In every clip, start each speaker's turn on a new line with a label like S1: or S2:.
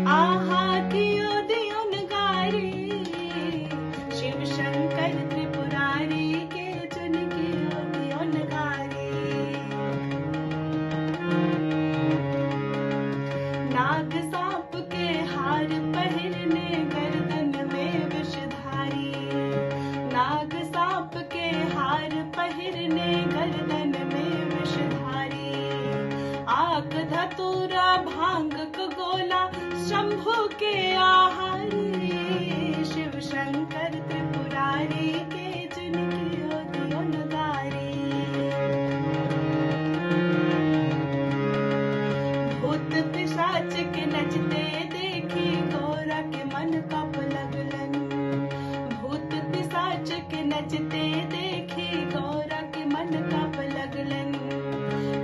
S1: आहा कियो दियो नगारी, शिव शंकर त्रिपुरारी के चुन कियो दियो नगारी। नाग सांप के हार पहिरने गर्दन में विषधारी, नाग सांप के हार पहिरने गर्दन में विषधारी। आक धतूरा भांग का गोला शंभु के आहारी, शिव शंकर त्रिपुरारी के चुन कियो दियो नगारी। भूत पिशाच के नचते देखी गौरा के मन कप लगलन, भूत पिशाच के नचते देखी गौरा के मन कप लगलन।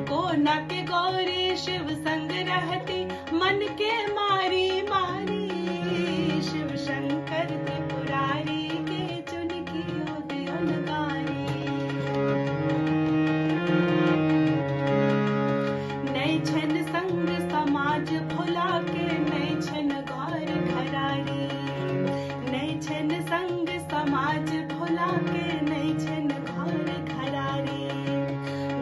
S1: कोना के गौरी शिव संग रहती मन के मारी मारी, शिव शंकर त्रिपुरारी के चुन कियो दियो नगारी। नई छन संग समाज भुला के नई छन गौर घरारी, नई छन संग समाज भुला के नई छन गौर घरारी।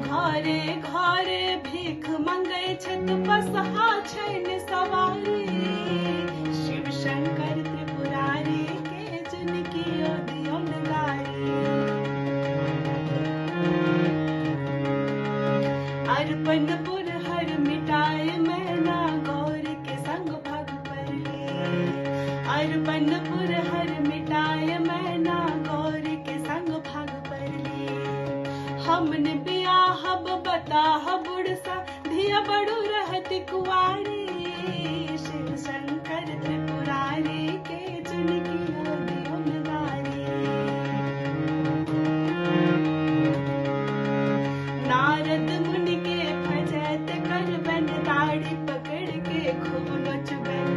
S1: घरे घरे भीख मंगै छत बसहा छैन सवारी, शिव शंकर त्रिपुरारी के चुन कियो दियो नगारी। अर्पणपुर हर मिटाए मैना गौर के संग भग परले, अर्पणपुर हर मिटाए मैना गौर के संग भग परले। हमने बियाहब बताह बुढ़सा धिया बड़ू रहती कुआरी, शिव शंकर त्रिपुरारी के चुन कियो दियो नगारी। नारद मुनि के फजत करबन दाढ़ी पकड़ के खूब नचबन,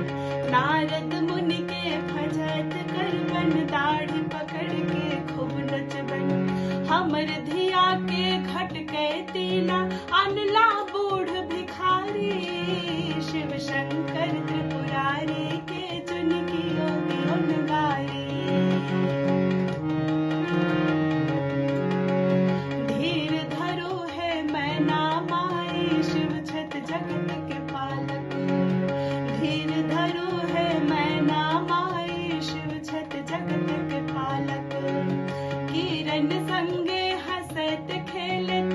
S1: नारद मुनि के फजत करबन दाढ़ी पकड़ के खूब नचबन। हमर धिया के घट के तीला अनला बूढ़ भिखारी, शिव शंकर त्रिपुरारी के चुन कियो दियो नगारी। धीर धरो है मैना माई शिव छत जगत के पालक, धीर धरो है मैना माई शिव छत जगत के पालक। किरण संगे हंसत खेलत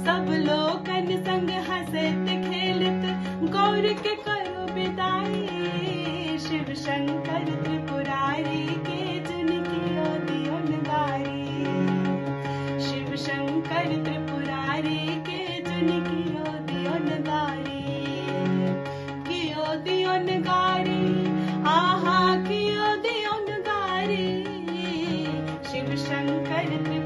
S1: सब लोकन संग हंसत खेलत गौर के करो विदाई, शिव शंकर त्रिपुरारी के चुन कियो दियो नगारी। शिव शंकर त्रिपुरारी के चुन कियो दियो नगारी, कियो दियो नगारी। आहा कियो दियो नगारी, शिव शंकर त्रिपुरारी